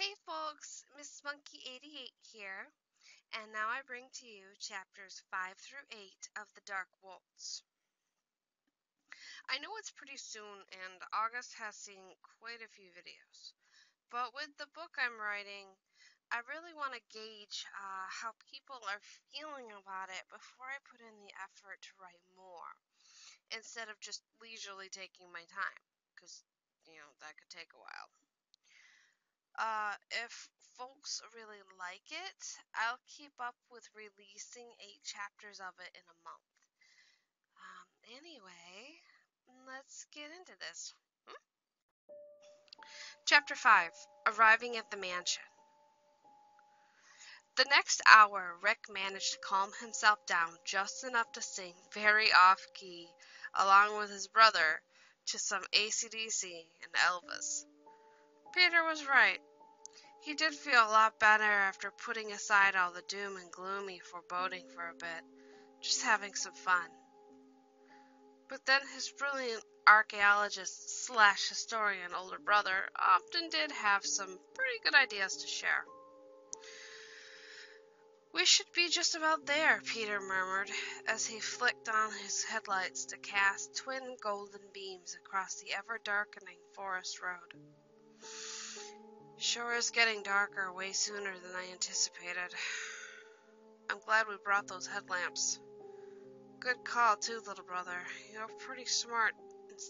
Hey folks, Missmonkey88 here, and now I bring to you chapters 5 through 8 of the Dark Waltz. I know it's pretty soon, and August has seen quite a few videos, but with the book I'm writing, I really want to gauge how people are feeling about it before I put in the effort to write more, instead of just leisurely taking my time, because, that could take a while. If folks really like it, I'll keep up with releasing 8 chapters of it in a month. Anyway, let's get into this. Chapter 5, Arriving at the Mansion. The next hour, Rick managed to calm himself down just enough to sing very off-key, along with his brother, to some AC/DC and Elvis. Peter was right. He did feel a lot better after putting aside all the doom and gloomy foreboding for a bit, just having some fun. But then his brilliant archaeologist/historian older brother often did have some pretty good ideas to share. "We should be just about there," Peter murmured, as he flicked on his headlights to cast twin golden beams across the ever-darkening forest road. "Sure is getting darker way sooner than I anticipated. I'm glad we brought those headlamps. Good call, too, little brother. You're pretty smart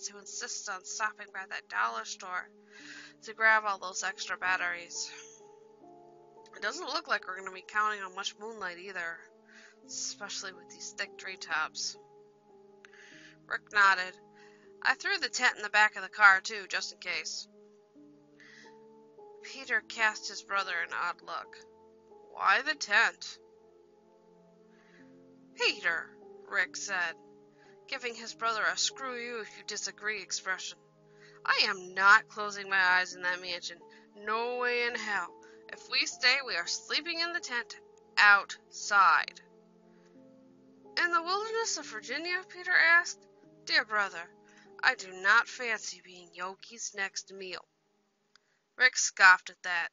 to insist on stopping by that dollar store to grab all those extra batteries. It doesn't look like we're going to be counting on much moonlight either, especially with these thick treetops." Rick nodded. "I threw the tent in the back of the car, too, just in case." Peter cast his brother an odd look. "Why the tent?" "Peter," Rick said, giving his brother a screw you if you disagree expression, "I am not closing my eyes in that mansion. No way in hell. If we stay, we are sleeping in the tent outside." "In the wilderness of Virginia?" Peter asked. "Dear brother, I do not fancy being Yogi's next meal." Rick scoffed at that.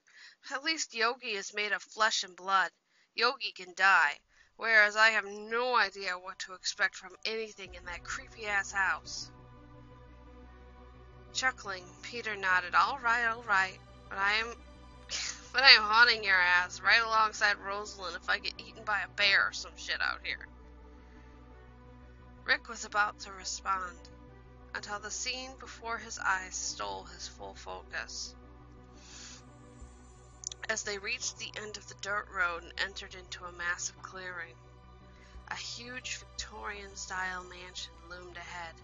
"At least Yogi is made of flesh and blood. Yogi can die, whereas I have no idea what to expect from anything in that creepy-ass house." Chuckling, Peter nodded. All right, but I am haunting your ass right alongside Rosalind if I get eaten by a bear or some shit out here." Rick was about to respond, until the scene before his eyes stole his full focus. As they reached the end of the dirt road and entered into a massive clearing, a huge Victorian-style mansion loomed ahead.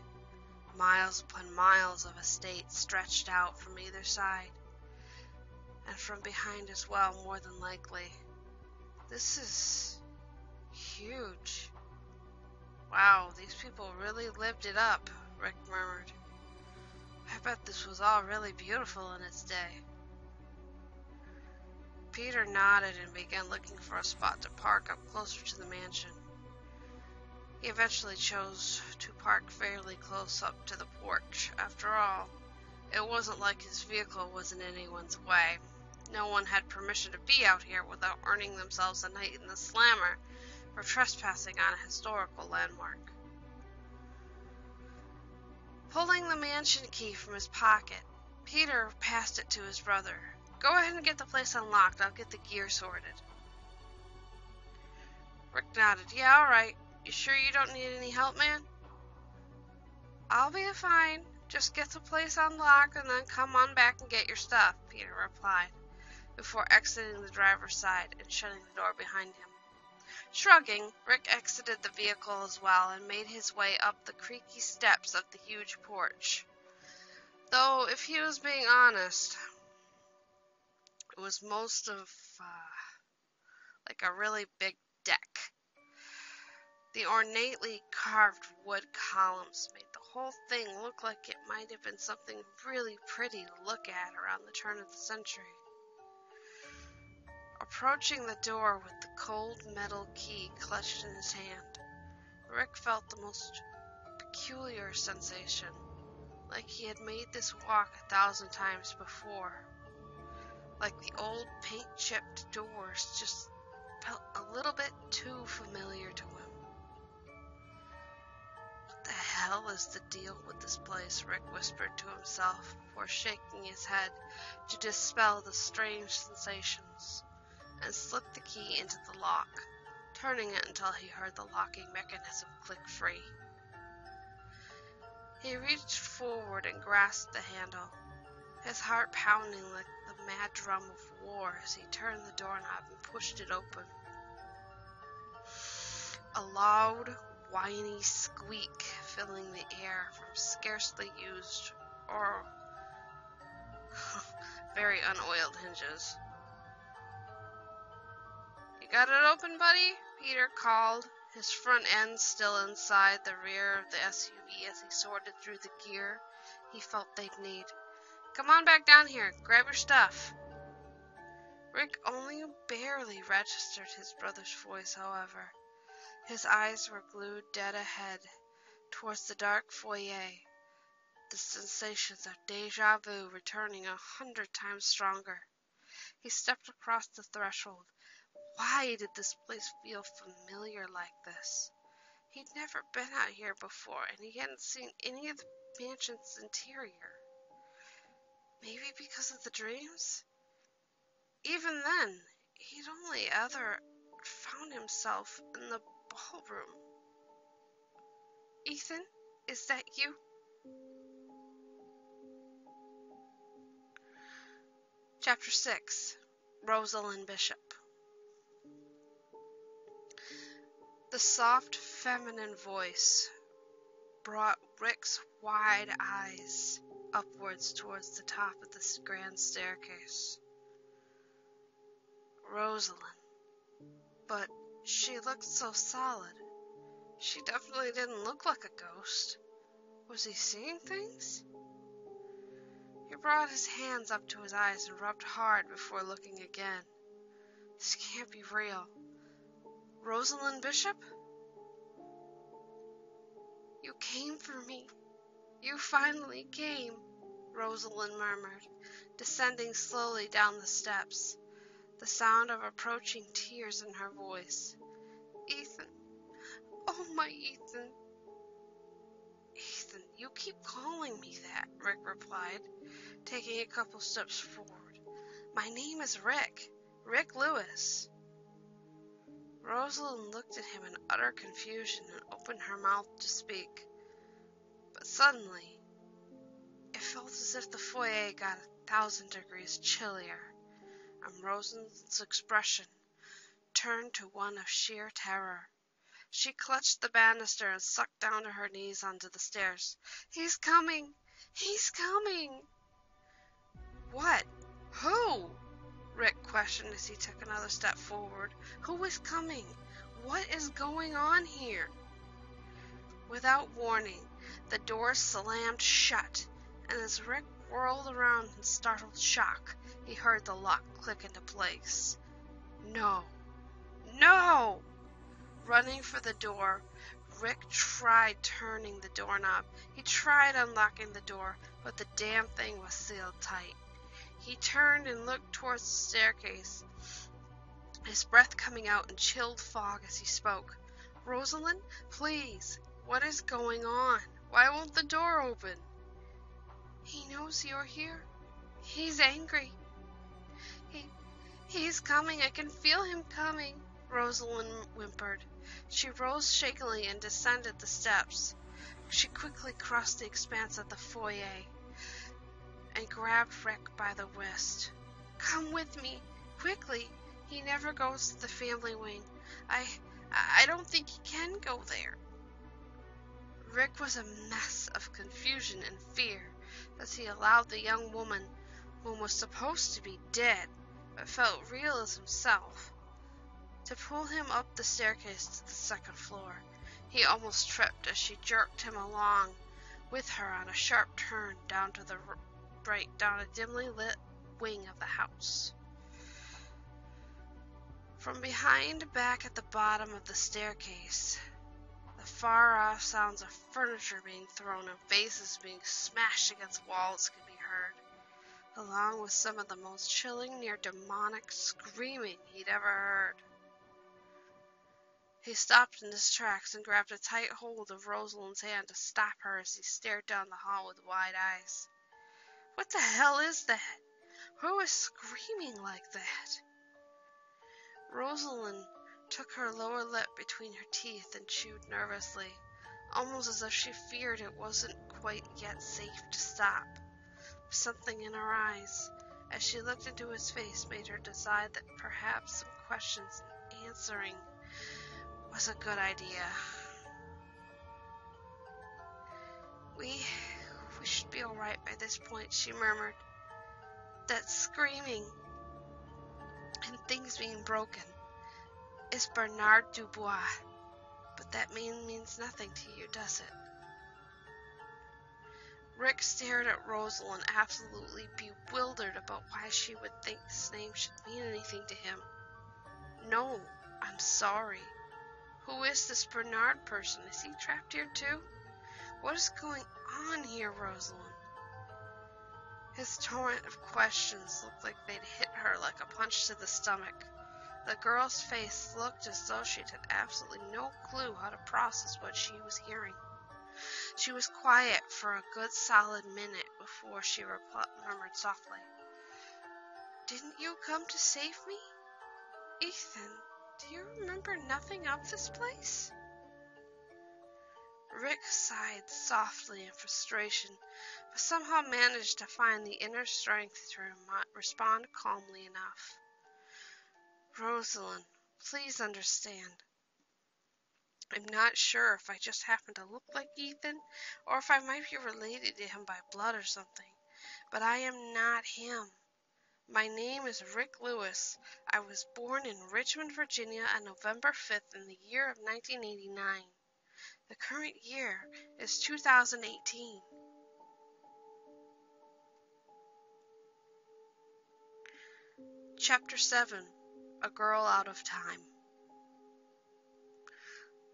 Miles upon miles of estate stretched out from either side, and from behind as well, more than likely. "This is huge. Wow, these people really lived it up," Rick murmured. "I bet this was all really beautiful in its day." Peter nodded and began looking for a spot to park up closer to the mansion. He eventually chose to park fairly close up to the porch. After all, it wasn't like his vehicle was in anyone's way. No one had permission to be out here without earning themselves a night in the slammer for trespassing on a historical landmark. Pulling the mansion key from his pocket, Peter passed it to his brother. "Go ahead and get the place unlocked. I'll get the gear sorted." Rick nodded. "Yeah, all right. You sure you don't need any help, man?" "I'll be fine. Just get the place unlocked and then come on back and get your stuff," Peter replied, before exiting the driver's side and shutting the door behind him. Shrugging, Rick exited the vehicle as well and made his way up the creaky steps of the huge porch. Though, if he was being honest, it was most of like a really big deck. The ornately carved wood columns made the whole thing look like it might have been something really pretty to look at around the turn of the century. Approaching the door with the cold metal key clutched in his hand, Rick felt the most peculiar sensation, like he had made this walk 1,000 times before. like the old paint-chipped doors just felt a little bit too familiar to him. What the hell is the deal with this place? Rick whispered to himself before shaking his head to dispel the strange sensations, and slipped the key into the lock, turning it until he heard the locking mechanism click free. He reached forward and grasped the handle, his heart pounding like the mad drum of war as he turned the doorknob and pushed it open. A loud, whiny squeak filling the air from scarcely used or very unoiled hinges. "You got it open, buddy?" Peter called, his front end still inside the rear of the SUV as he sorted through the gear he felt they'd need. "Come on back down here. Grab your stuff." Rick only barely registered his brother's voice, however. His eyes were glued dead ahead, towards the dark foyer, the sensations of déjà vu returning 100 times stronger. He stepped across the threshold. Why did this place feel familiar like this? He'd never been out here before, and he hadn't seen any of the mansion's interior. Maybe because of the dreams? Even then, he'd only ever found himself in the ballroom. "Ethan, is that you?" Chapter 6. Rosalind Bishop. The soft, feminine voice brought Rick's wide eyes upwards towards the top of this grand staircase. Rosalind. But she looked so solid. She definitely didn't look like a ghost. Was he seeing things? He brought his hands up to his eyes and rubbed hard before looking again. This can't be real. Rosalind Bishop? "You came for me. You finally came," Rosalind murmured, descending slowly down the steps, the sound of approaching tears in her voice. "Ethan. Oh, my Ethan." "Ethan, you keep calling me that," Rick replied, taking a couple steps forward. "My name is Rick. Rick Lewis." Rosalind looked at him in utter confusion and opened her mouth to speak. But suddenly, it felt as if the foyer got 1,000 degrees chillier, and Rosalind's expression turned to one of sheer terror. She clutched the banister and sucked down to her knees onto the stairs. "He's coming! He's coming!" "What? Who?" Rick questioned as he took another step forward. "Who is coming? What is going on here?" Without warning, the door slammed shut, and as Rick whirled around in startled shock, he heard the lock click into place. No! No! Running for the door, Rick tried turning the doorknob. He tried unlocking the door, but the damn thing was sealed tight. He turned and looked towards the staircase, his breath coming out in chilled fog as he spoke. "Rosalind, please, what is going on? Why won't the door open?" "He knows you're here. He's angry. He's coming. I can feel him coming," Rosalind whimpered. She rose shakily and descended the steps. She quickly crossed the expanse of the foyer and grabbed Rick by the wrist. "Come with me, quickly. He never goes to the family wing. I don't think he can go there." Rick was a mess of confusion and fear as he allowed the young woman, whom was supposed to be dead, but felt real as himself, to pull him up the staircase to the second floor. He almost tripped as she jerked him along with her on a sharp turn down a dimly lit wing of the house. From behind, back at the bottom of the staircase, the far-off sounds of furniture being thrown and vases being smashed against walls could be heard. along with some of the most chilling, near demonic screaming he'd ever heard. He stopped in his tracks and grabbed a tight hold of Rosalind's hand to stop her as he stared down the hall with wide eyes. What the hell is that? Who is screaming like that? Rosalind took her lower lip between her teeth and chewed nervously, almost as if she feared it wasn't quite yet safe to stop. Something in her eyes, as she looked into his face, made her decide that perhaps some questions and answering was a good idea. We should be all right by this point, she murmured. That screaming and things being broken is Bernard Dubois, but that means nothing to you, does it? Rick stared at Rosalind, absolutely bewildered about why she would think this name should mean anything to him. No, I'm sorry. Who is this Bernard person? Is he trapped here too? What is going on here, Rosalind? His torrent of questions looked like they'd hit her like a punch to the stomach. The girl's face looked as though she'd had absolutely no clue how to process what she was hearing. She was quiet for a good solid minute before she murmured softly, "Didn't you come to save me? Ethan, do you remember nothing of this place?" Rick sighed softly in frustration, but somehow managed to find the inner strength to respond calmly enough. "Rosalind, please understand. I'm not sure if I just happen to look like Ethan, or if I might be related to him by blood or something, but I am not him. My name is Rick Lewis. I was born in Richmond, Virginia on November 5th in the year of 1989. The current year is 2018. Chapter 7. A Girl Out of Time.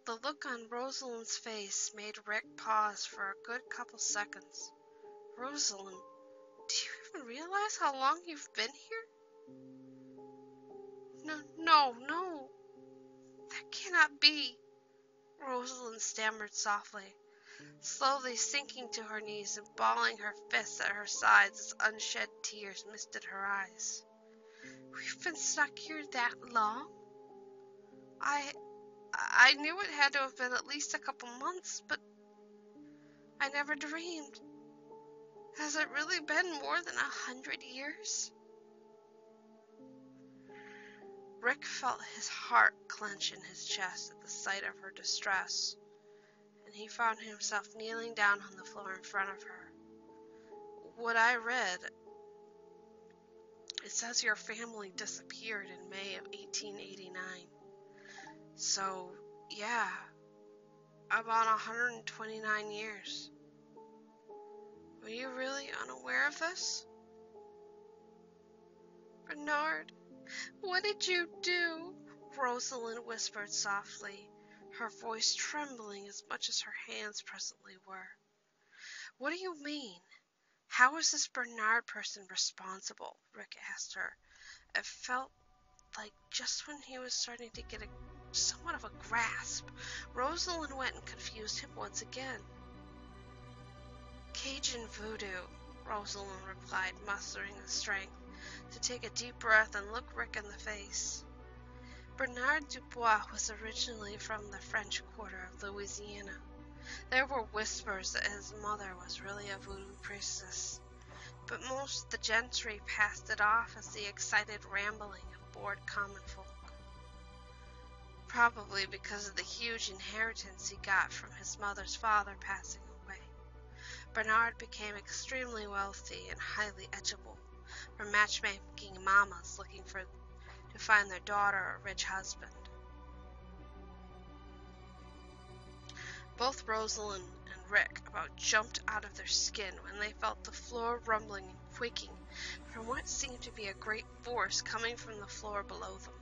The look on Rosalind's face made Rick pause for a good couple seconds. "Rosalind, do you even realize how long you've been here?" No. That cannot be," Rosalind stammered softly, slowly sinking to her knees and balling her fists at her sides as unshed tears misted her eyes. "We've been stuck here that long? I knew it had to have been at least a couple months, but I never dreamed. Has it really been more than 100 years? Rick felt his heart clench in his chest at the sight of her distress, and he found himself kneeling down on the floor in front of her. "What I read, it says your family disappeared in May of 1889. So, yeah, about 129 years. Were you really unaware of this?" "Bernard, what did you do?" Rosalind whispered softly, her voice trembling as much as her hands presently were. "What do you mean? How is this Bernard person responsible?" Rick asked her. It felt like just when he was starting to get somewhat of a grasp, Rosalind went and confused him once again. "Cajun voodoo," Rosalind replied, mustering the strength to take a deep breath and look Rick in the face. Bernard Dubois was originally from the French Quarter of Louisiana. There were whispers that his mother was really a voodoo priestess, but most of the gentry passed it off as the excited rambling of bored common folk. Probably because of the huge inheritance he got from his mother's father passing away, Bernard became extremely wealthy and highly educable, from matchmaking mamas looking to find their daughter a rich husband. Both Rosalind and Rick about jumped out of their skin when they felt the floor rumbling and quaking from what seemed to be a great force coming from the floor below them.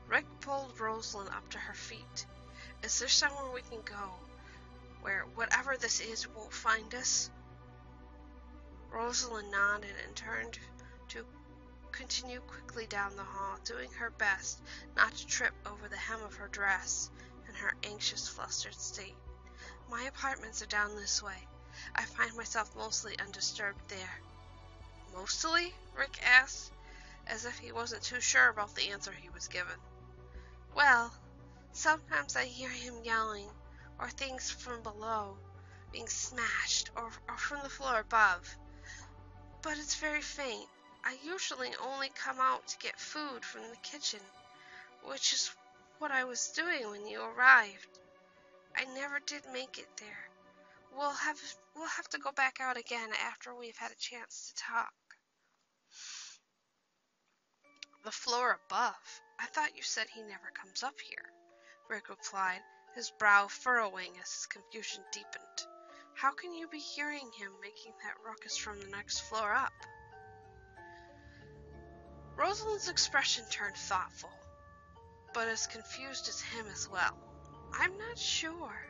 Rick pulled Rosalind up to her feet. "Is there somewhere we can go, where whatever this is won't find us?" Rosalind nodded and turned to continue quickly down the hall, doing her best not to trip over the hem of her dress in her anxious, flustered state. My apartments are down this way. I find myself mostly undisturbed there. Mostly? Rick asked, as if he wasn't too sure about the answer he was given. Well, sometimes I hear him yelling, or things from below being smashed, or from the floor above. But it's very faint. I usually only come out to get food from the kitchen, which is what I was doing when you arrived. I never did make it there. We'll have to go back out again after we've had a chance to talk. The floor above? I thought you said he never comes up here, Rick replied, his brow furrowing as his confusion deepened. How can you be hearing him making that ruckus from the next floor up? Rosalind's expression turned thoughtful, but as confused as him as well. I'm not sure.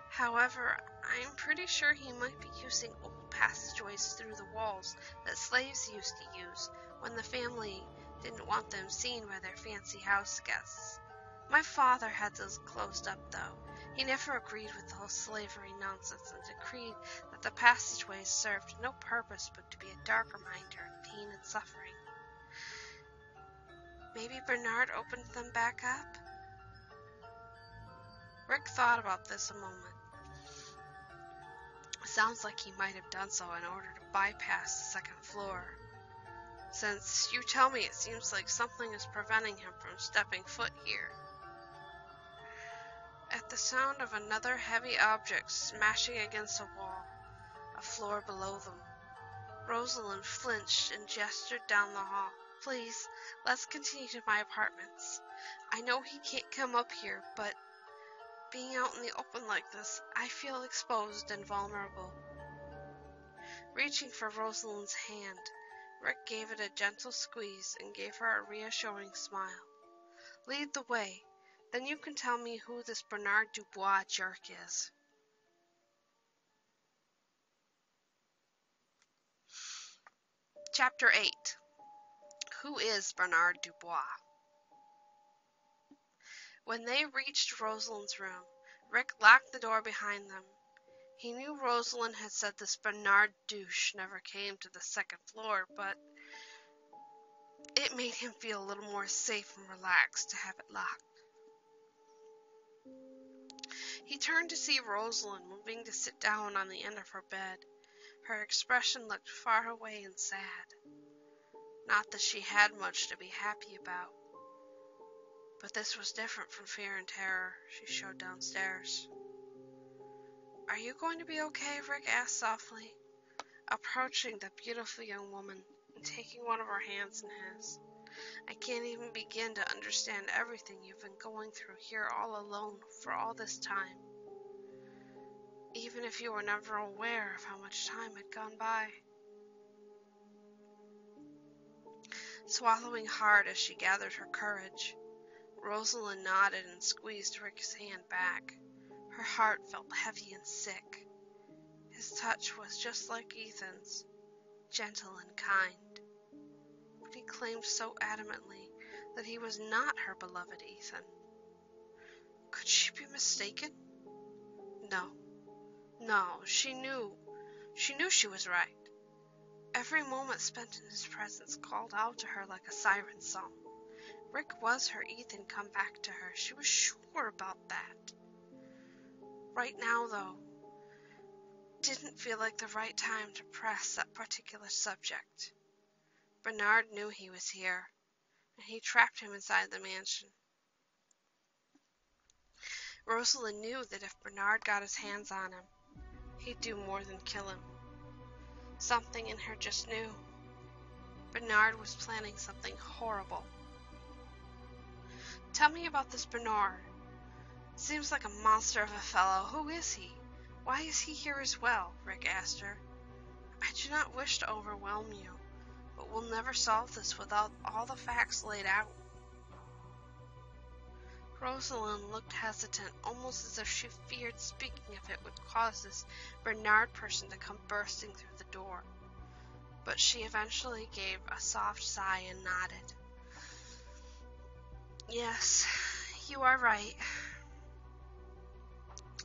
However, I'm pretty sure he might be using old passageways through the walls that slaves used to use when the family didn't want them seen by their fancy house guests. My father had those closed up, though. He never agreed with the whole slavery nonsense and decreed that the passageways served no purpose but to be a dark reminder of pain and suffering. Maybe Bernard opened them back up? Rick thought about this a moment. Sounds like he might have done so in order to bypass the second floor. Since you tell me, it seems like something is preventing him from stepping foot here. At the sound of another heavy object smashing against a wall, a floor below them, Rosalind flinched and gestured down the hall. Please, let's continue to my apartments. I know he can't come up here, but being out in the open like this, I feel exposed and vulnerable. Reaching for Rosalind's hand, Rick gave it a gentle squeeze and gave her a reassuring smile. Lead the way, then you can tell me who this Bernard Dubois jerk is. Chapter 8. Who is Bernard Dubois? When they reached Rosalind's room, Rick locked the door behind them. He knew Rosalind had said this Bernard douche never came to the second floor, but it made him feel a little more safe and relaxed to have it locked. He turned to see Rosalind moving to sit down on the end of her bed. Her expression looked far away and sad. Not that she had much to be happy about. But this was different from fear and terror she showed downstairs. Are you going to be okay? Rick asked softly, approaching the beautiful young woman and taking one of her hands in his. I can't even begin to understand everything you've been going through here all alone for all this time. Even if you were never aware of how much time had gone by. Swallowing hard as she gathered her courage, Rosalind nodded and squeezed Rick's hand back. Her heart felt heavy and sick. His touch was just like Ethan's, gentle and kind. But he claimed so adamantly that he was not her beloved Ethan. Could she be mistaken? No, she knew she was right. Every moment spent in his presence called out to her like a siren song. Rick was her Ethan come back to her. She was sure about that. Right now, though, didn't feel like the right time to press that particular subject. Bernard knew he was here, and he trapped him inside the mansion. Rosalind knew that if Bernard got his hands on him, he'd do more than kill him. Something in her just knew. Bernard was planning something horrible. Tell me about this Bernard. Seems like a monster of a fellow. Who is he? Why is he here as well? Rick asked her. I do not wish to overwhelm you, but we'll never solve this without all the facts laid out. Rosalind looked hesitant, almost as if she feared speaking of it would cause this Bernard person to come bursting through the door. but she eventually gave a soft sigh and nodded. Yes, you are right.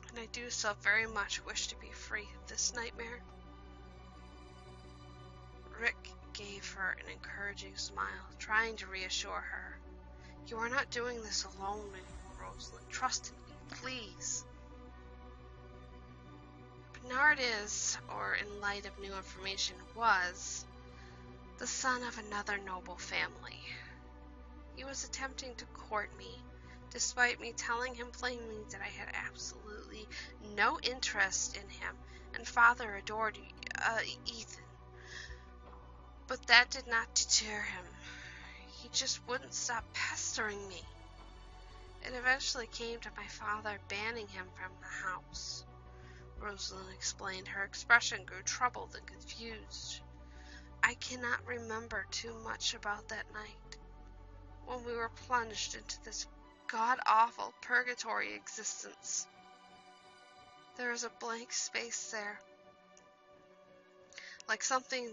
And I do so very much wish to be free of this nightmare. Rick gave her an encouraging smile, trying to reassure her. You are not doing this alone anymore, Rosalind. Trust in me, please. Bernard is, or in light of new information, was, the son of another noble family. He was attempting to court me, despite me telling him plainly that I had absolutely no interest in him, and father adored Ethan. But that did not deter him. He just wouldn't stop pestering me. It eventually came to my father banning him from the house. Rosalind explained. Her expression grew troubled and confused. I cannot remember too much about that night, when we were plunged into this god-awful purgatory existence. There is a blank space there, like something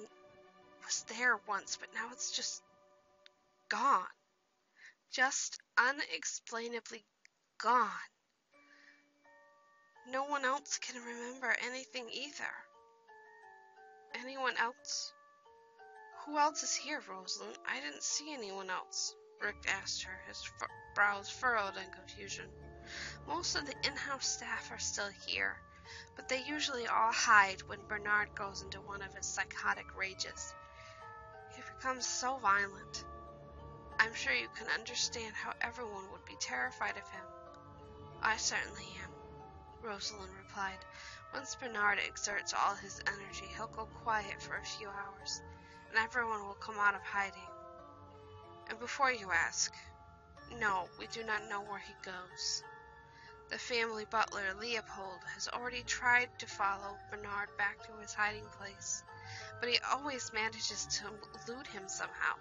was there once, but now it's just gone. Just unexplainably gone. No one else can remember anything either. Anyone else? Who else is here, Rosalind? I didn't see anyone else, Rick asked her, his brows furrowed in confusion. Most of the in-house staff are still here, but they usually all hide when Bernard goes into one of his psychotic rages. He becomes so violent. I'm sure you can understand how everyone would be terrified of him. I certainly am, Rosalind replied. Once Bernard exerts all his energy, he'll go quiet for a few hours, and everyone will come out of hiding. And before you ask, no, we do not know where he goes. The family butler, Leopold, has already tried to follow Bernard back to his hiding place, but he always manages to elude him somehow.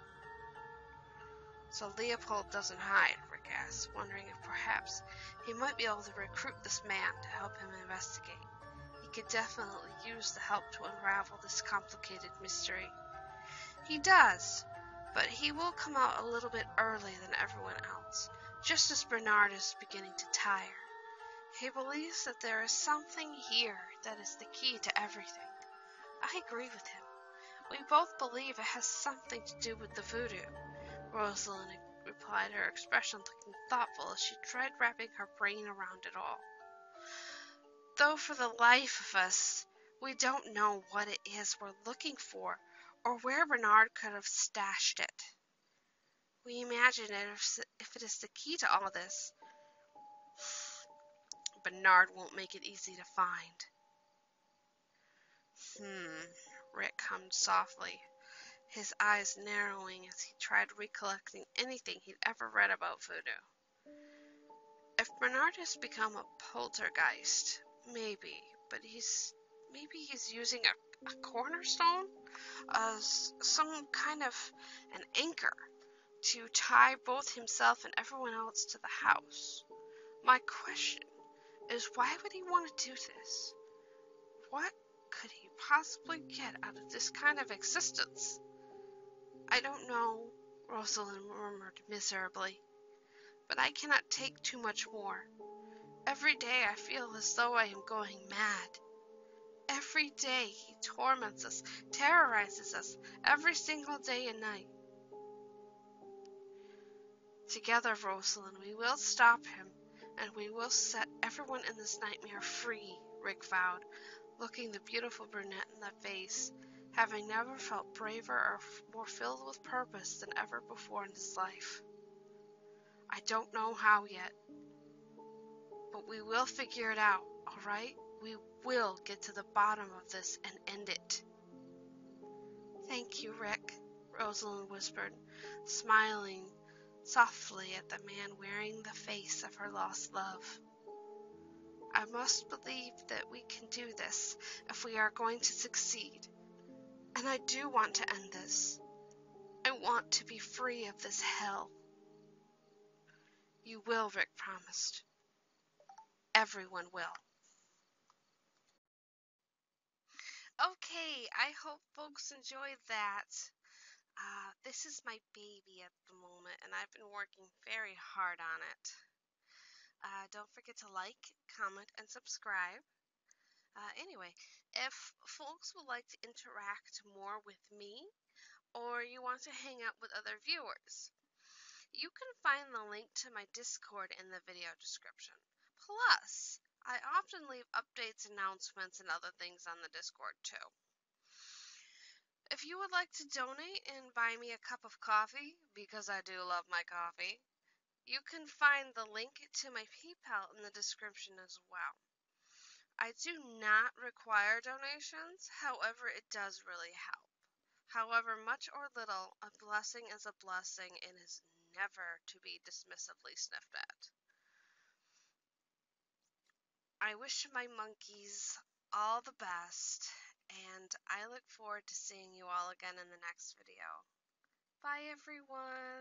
So Leopold doesn't hide, Rick asked, wondering if perhaps he might be able to recruit this man to help him investigate. He could definitely use the help to unravel this complicated mystery. He does, but he will come out a little bit early than everyone else, just as Bernard is beginning to tire. He believes that there is something here that is the key to everything. I agree with him. We both believe it has something to do with the voodoo, Rosalind replied, her expression looking thoughtful as she tried wrapping her brain around it all. Though for the life of us, we don't know what it is we're looking for, or where Bernard could have stashed it. We imagine if it is the key to all this, Bernard won't make it easy to find. Rick hummed softly, his eyes narrowing as he tried recollecting anything he'd ever read about voodoo. If Bernard has become a poltergeist, maybe, but maybe he's using a cornerstone as some kind of an anchor to tie both himself and everyone else to the house. My question is, why would he want to do this? What could he possibly get out of this kind of existence? I don't know, Rosalind murmured miserably, but I cannot take too much more. Every day I feel as though I am going mad. Every day he torments us, terrorizes us, every single day and night. Together, Rosalind, we will stop him, and we will set everyone in this nightmare free, Rick vowed, looking the beautiful brunette in the face, having never felt braver or more filled with purpose than ever before in his life. I don't know how yet, but we will figure it out, all right? We will get to the bottom of this and end it. Thank you, Rick, Rosalind whispered, smiling softly at the man wearing the face of her lost love. I must believe that we can do this if we are going to succeed. And I do want to end this. I want to be free of this hell. You will, Rick promised. Everyone will. Okay, I hope folks enjoyed that. This is my baby at the moment, and I've been working very hard on it. Don't forget to like, comment, and subscribe. Anyway, if folks would like to interact more with me, or you want to hang out with other viewers, you can find the link to my Discord in the video description. Plus, I often leave updates, announcements, and other things on the Discord too. If you would like to donate and buy me a cup of coffee, because I do love my coffee, you can find the link to my PayPal in the description as well. I do not require donations, however, it does really help. However much or little, a blessing is a blessing and is never to be dismissively sniffed at. I wish my monkeys all the best, and I look forward to seeing you all again in the next video. Bye, everyone!